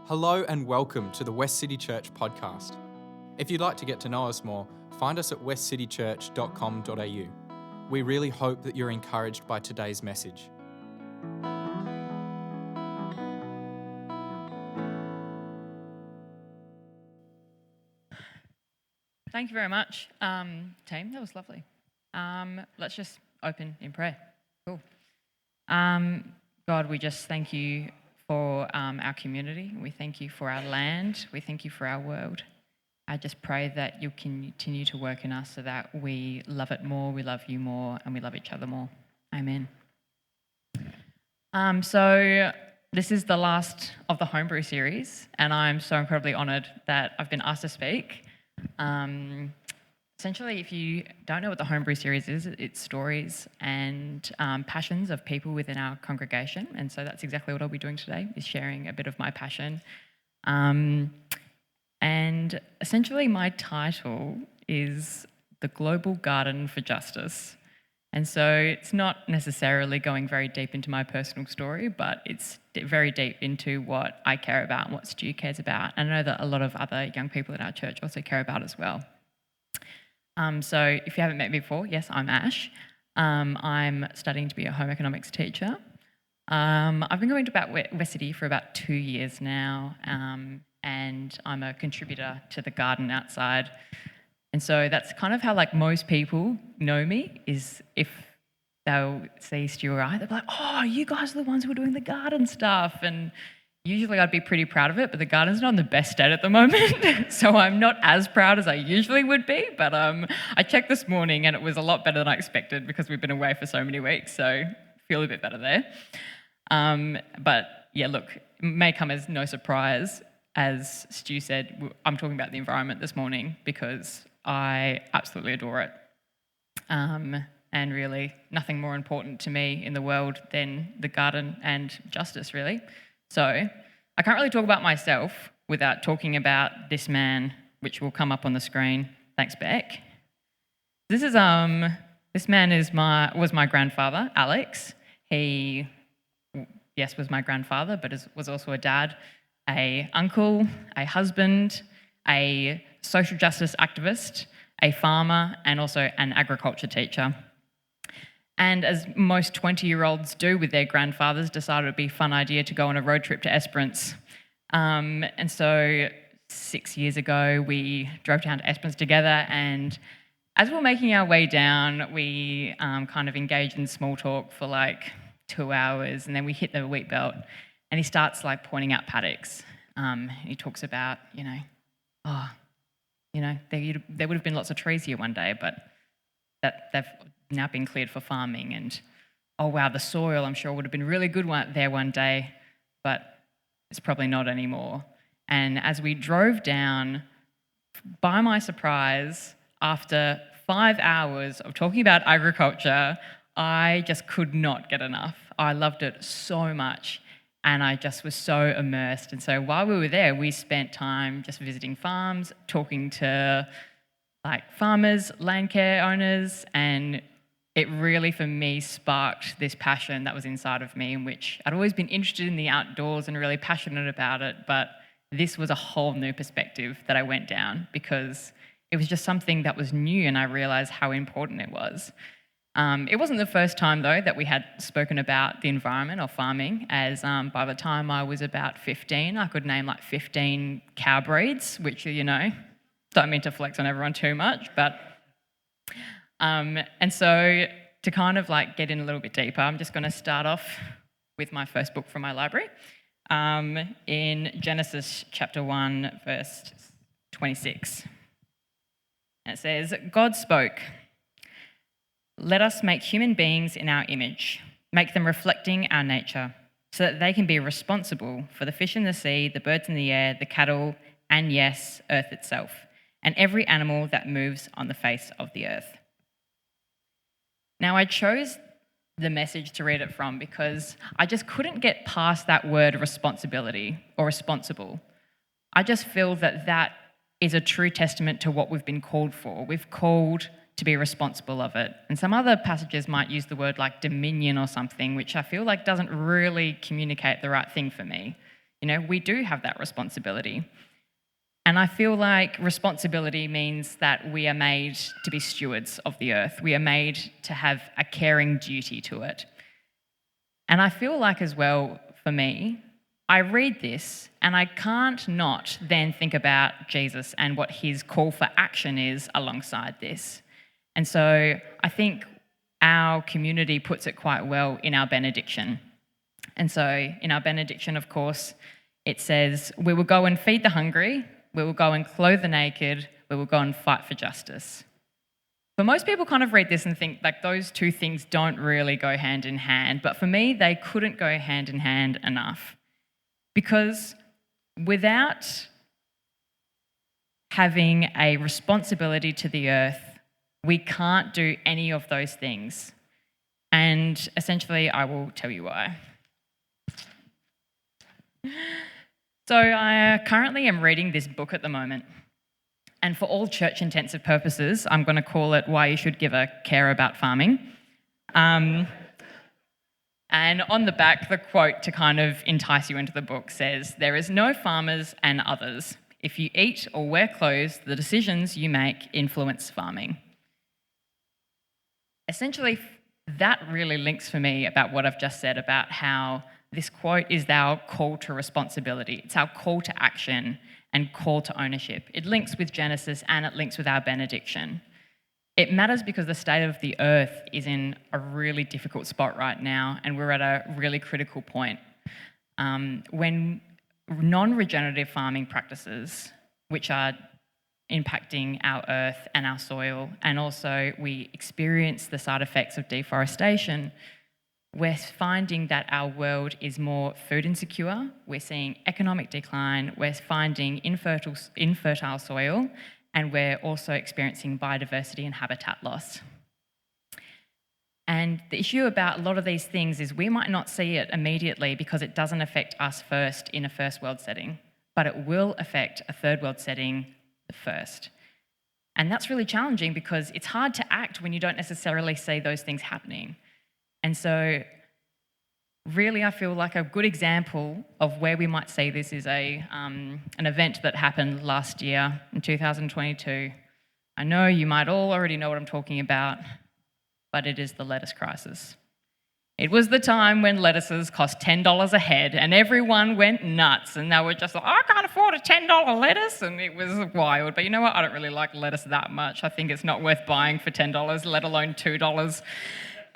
Hello and welcome to the Westcity Church podcast. If you'd like to get to know us more, find us at westcitychurch.com.au. We really hope that you're encouraged by today's message. Thank you very much, team. That was lovely. Let's just open in prayer. Cool. God, we just thank you for our community. We thank you for our land. We thank you for our world. I just pray that you'll continue to work in us so that we love it more, we love you more, and we love each other more. Amen. So this is the last of the Homebrew series, and I'm so incredibly honoured that I've been asked to speak. Essentially, if you don't know what the Homebrew series is, it's stories and passions of people within our congregation, and so that's exactly what I'll be doing today, is sharing a bit of my passion. And essentially my title is The Global Garden for Justice. And so it's not necessarily going very deep into my personal story, but it's very deep into what I care about and what Stu cares about. And I know that a lot of other young people in our church also care about as well. So if you haven't met me before, yes, I'm Ash. I'm studying to be a home economics teacher. I've been going to Westcity for about 2 years now, and I'm a contributor to the garden outside. And so that's kind of how most people know me, is if they'll see Stu or I, they'll be like, oh, you guys are the ones who are doing the garden stuff. And usually I'd be pretty proud of it, but the garden's not in the best state at the moment. So I'm not as proud as I usually would be. But I checked this morning and it was a lot better than I expected because we've been away for so many weeks. So I feel a bit better there. But yeah, look, it may come as no surprise. As Stu said, I'm talking about the environment this morning because I absolutely adore it. And really, nothing more important to me in the world than the garden and justice, really. So I can't really talk about myself without talking about this man, which will come up on the screen. Thanks, Beck. This man was my grandfather, Alex. He, yes, was my grandfather, but was also a dad, a uncle, a husband, a social justice activist, a farmer, and also an agriculture teacher. And as most 20-year-olds do with their grandfathers, decided it would be a fun idea to go on a road trip to Esperance. And so 6 years ago, we drove down to Esperance together, and as we were making our way down, we kind of engaged in small talk for 2 hours, and then we hit the wheat belt, and he starts pointing out paddocks. He talks about, there would have been lots of trees here one day, but that they've now been cleared for farming, and oh wow, the soil I'm sure would have been really good there one day, but it's probably not anymore. And as we drove down, by my surprise, after 5 hours of talking about agriculture, I just could not get enough. I loved it so much, and I just was so immersed. And so while we were there, we spent time just visiting farms, talking to farmers, land care owners, and it really, for me, sparked this passion that was inside of me, in which I'd always been interested in the outdoors and really passionate about it, but this was a whole new perspective that I went down because it was just something that was new, and I realised how important it was. It wasn't the first time, though, that we had spoken about the environment or farming, as by the time I was about 15, I could name 15 cow breeds, which, don't mean to flex on everyone too much, but... and so to kind of get in a little bit deeper, I'm just going to start off with my first book from my library, in Genesis chapter 1, verse 26. And it says, God spoke, "Let us make human beings in our image, make them reflecting our nature, so that they can be responsible for the fish in the sea, the birds in the air, the cattle, and yes, earth itself, and every animal that moves on the face of the earth." Now, I chose the Message to read it from because I just couldn't get past that word responsibility or responsible. I just feel that is a true testament to what we've been called for. We've called to be responsible of it. And some other passages might use the word dominion or something, which I feel doesn't really communicate the right thing for me. We do have that responsibility. And I feel like responsibility means that we are made to be stewards of the earth. We are made to have a caring duty to it. And I feel like as well, for me, I read this and I can't not then think about Jesus and what his call for action is alongside this. And so I think our community puts it quite well in our benediction. And so in our benediction, of course, it says, "We will go and feed the hungry, we will go and clothe the naked, we will go and fight for justice." For most people kind of read this and think like those two things don't really go hand in hand, but for me, they couldn't go hand in hand enough. Because without having a responsibility to the earth, we can't do any of those things. And essentially, I will tell you why. So I currently am reading this book at the moment. And for all church-intensive purposes, I'm going to call it Why You Should Give a Care About Farming. And on the back, the quote to kind of entice you into the book says, "There is no farmers and others. If you eat or wear clothes, the decisions you make influence farming." Essentially, that really links for me about what I've just said about how this quote is our call to responsibility. It's our call to action and call to ownership. It links with Genesis and it links with our benediction. It matters because the state of the earth is in a really difficult spot right now, and we're at a really critical point. When non-regenerative farming practices, which are impacting our earth and our soil, and also we experience the side effects of deforestation, we're finding that our world is more food insecure, we're seeing economic decline, we're finding infertile soil, and we're also experiencing biodiversity and habitat loss. And the issue about a lot of these things is we might not see it immediately because it doesn't affect us first in a first world setting, but it will affect a third world setting first. And that's really challenging because it's hard to act when you don't necessarily see those things happening. And so really I feel like a good example of where we might see this is an event that happened last year in 2022. I know you might all already know what I'm talking about, but it is the lettuce crisis. It was the time when lettuces cost $10 a head and everyone went nuts and they were just like, "I can't afford a $10 lettuce," and it was wild. But you know what? I don't really like lettuce that much. I think it's not worth buying for $10, let alone $2.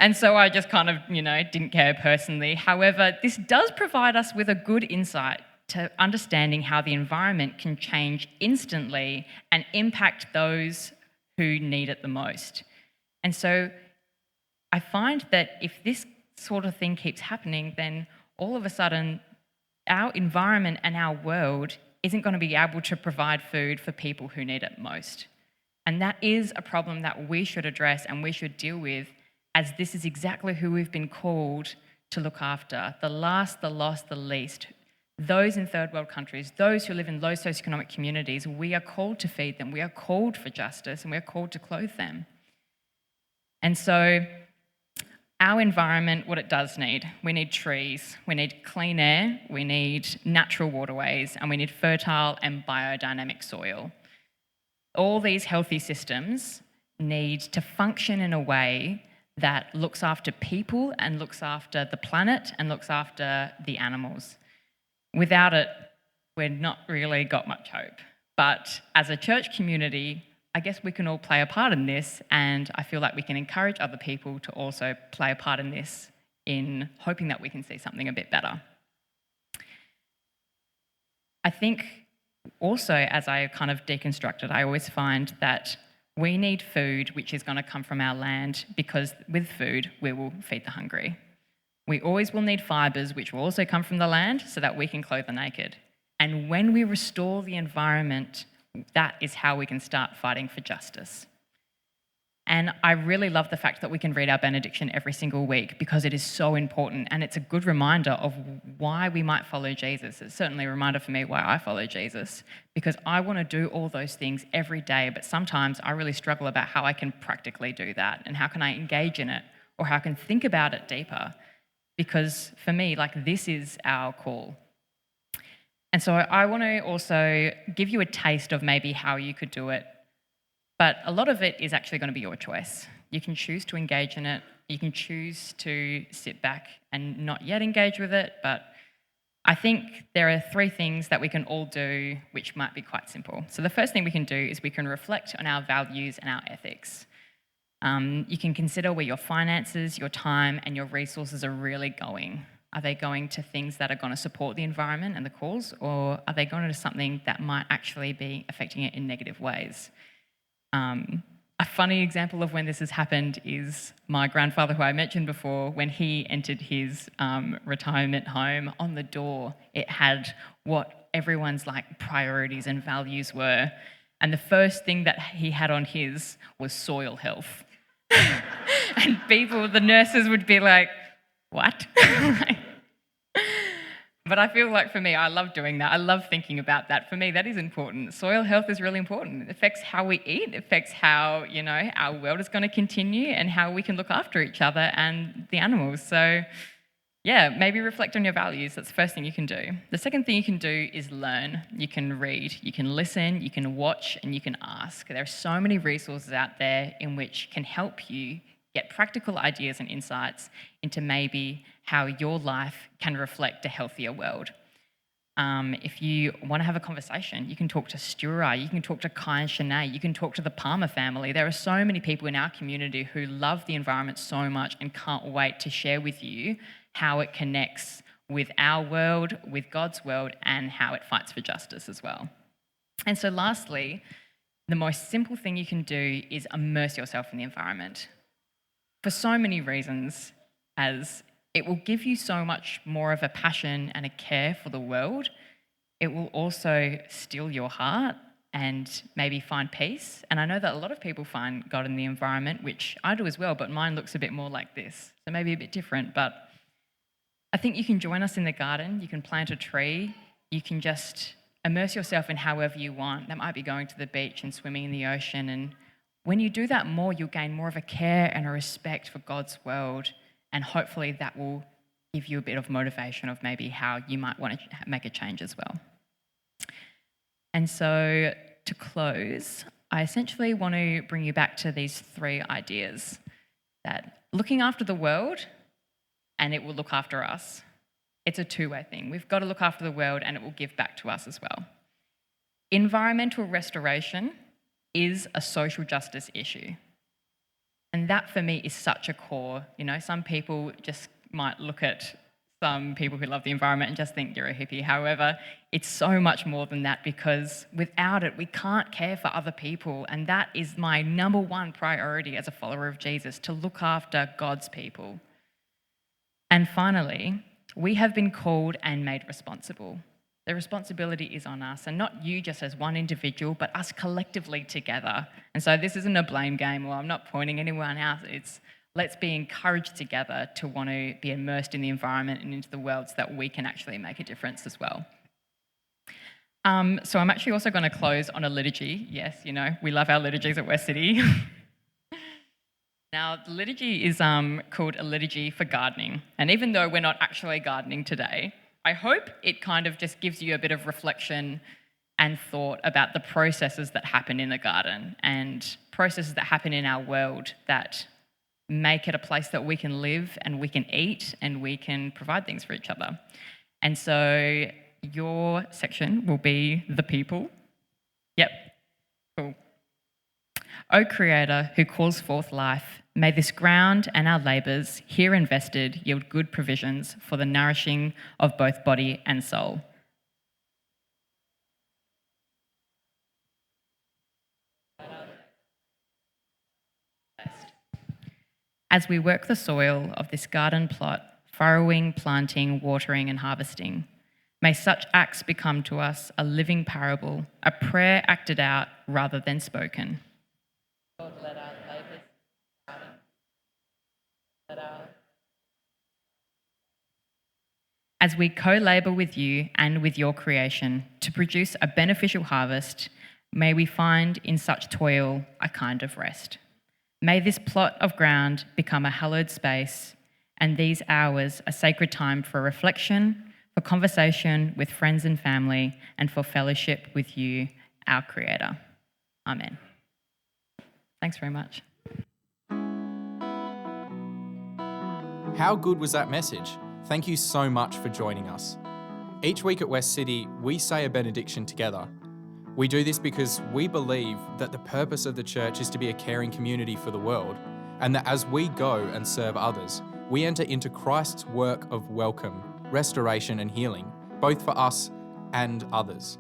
And so I just kind of, didn't care personally. However, this does provide us with a good insight to understanding how the environment can change instantly and impact those who need it the most. And so I find that if this sort of thing keeps happening, then all of a sudden our environment and our world isn't going to be able to provide food for people who need it most. And that is a problem that we should address and we should deal with, as this is exactly who we've been called to look after. The last, the lost, the least. Those in third world countries, those who live in low socioeconomic communities, we are called to feed them. We are called for justice and we are called to clothe them. And so our environment, what it does need, we need trees, we need clean air, we need natural waterways, and we need fertile and biodynamic soil. All these healthy systems need to function in a way that looks after people and looks after the planet and looks after the animals. Without it, we've not really got much hope. But as a church community, I guess we can all play a part in this, and I feel like we can encourage other people to also play a part in this in hoping that we can see something a bit better. I think also, as I kind of deconstruct it, I always find that we need food which is going to come from our land, because with food, we will feed the hungry. We always will need fibres which will also come from the land so that we can clothe the naked. And when we restore the environment, that is how we can start fighting for justice. And I really love the fact that we can read our benediction every single week, because it is so important and it's a good reminder of why we might follow Jesus. It's certainly a reminder for me why I follow Jesus, because I want to do all those things every day, but sometimes I really struggle about how I can practically do that and how can I engage in it or how I can think about it deeper, because for me, this is our call. And so I want to also give you a taste of maybe how you could do it. But a lot of it is actually going to be your choice. You can choose to engage in it. You can choose to sit back and not yet engage with it. But I think there are 3 things that we can all do which might be quite simple. So the first thing we can do is we can reflect on our values and our ethics. You can consider where your finances, your time, and your resources are really going. Are they going to things that are going to support the environment and the cause, or are they going to something that might actually be affecting it in negative ways? A funny example of when this has happened is my grandfather, who I mentioned before. When he entered his retirement home, on the door it had what everyone's priorities and values were, and the first thing that he had on his was soil health. And the nurses would be like, what? But I feel like for me, I love doing that. I love thinking about that. For me, that is important. Soil health is really important. It affects how we eat. It affects how, our world is going to continue and how we can look after each other and the animals. So, yeah, maybe reflect on your values. That's the first thing you can do. The second thing you can do is learn. You can read, you can listen, you can watch, and you can ask. There are so many resources out there in which can help you get practical ideas and insights into maybe how your life can reflect a healthier world. If you want to have a conversation, you can talk to Stura, you can talk to Kai and Shanae, you can talk to the Palmer family. There are so many people in our community who love the environment so much and can't wait to share with you how it connects with our world, with God's world, and how it fights for justice as well. And so lastly, the most simple thing you can do is immerse yourself in the environment. For so many reasons, as it will give you so much more of a passion and a care for the world. It will also still your heart and maybe find peace. And I know that a lot of people find God in the environment, which I do as well, but mine looks a bit more like this. So maybe a bit different. But I think you can join us in the garden. You can plant a tree. You can just immerse yourself in however you want. That might be going to the beach and swimming in the ocean. And when you do that more, you'll gain more of a care and a respect for God's world. And hopefully that will give you a bit of motivation of maybe how you might want to make a change as well. And so to close, I essentially want to bring you back to these 3 ideas: that looking after the world and it will look after us. It's a 2-way thing. We've got to look after the world and it will give back to us as well. Environmental restoration is a social justice issue. And that for me is such a core. Some people just might look at some people who love the environment and just think you're a hippie. However, it's so much more than that, because without it, we can't care for other people. And that is my number 1 priority as a follower of Jesus, to look after God's people. And finally, we have been called and made responsible. The responsibility is on us, and not you just as one individual, but us collectively together. And so this isn't a blame game, or I'm not pointing anyone out. It's let's be encouraged together to want to be immersed in the environment and into the world so that we can actually make a difference as well. So I'm actually also going to close on a liturgy. Yes, we love our liturgies at Westcity. Now, the liturgy is called a liturgy for gardening. And even though we're not actually gardening today, I hope it kind of just gives you a bit of reflection and thought about the processes that happen in the garden and processes that happen in our world that make it a place that we can live and we can eat and we can provide things for each other. And so your section will be the people. Yep, cool. O Creator, who calls forth life, may this ground and our labours here invested yield good provisions for the nourishing of both body and soul. As we work the soil of this garden plot, furrowing, planting, watering and harvesting, may such acts become to us a living parable, a prayer acted out rather than spoken. Lord, let our labours as we co-labour with you and with your creation to produce a beneficial harvest, may we find in such toil a kind of rest. May this plot of ground become a hallowed space, and these hours a sacred time for reflection, for conversation with friends and family, and for fellowship with you, our Creator. Amen. Thanks very much. How good was that message? Thank you so much for joining us. Each week at West City, we say a benediction together. We do this because we believe that the purpose of the church is to be a caring community for the world, and that as we go and serve others, we enter into Christ's work of welcome, restoration and healing, both for us and others.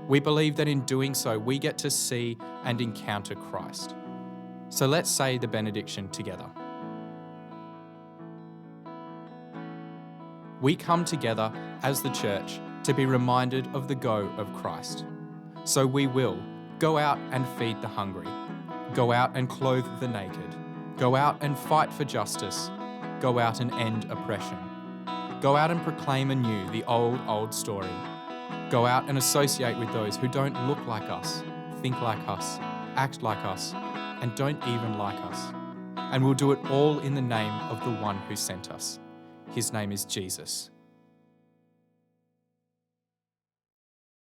We believe that in doing so, we get to see and encounter Christ. So let's say the benediction together. We come together as the church to be reminded of the go of Christ. So we will go out and feed the hungry, go out and clothe the naked, go out and fight for justice, go out and end oppression, go out and proclaim anew the old story, go out and associate with those who don't look like us, think like us, act like us, and don't even like us. And we'll do it all in the name of the one who sent us. His name is Jesus.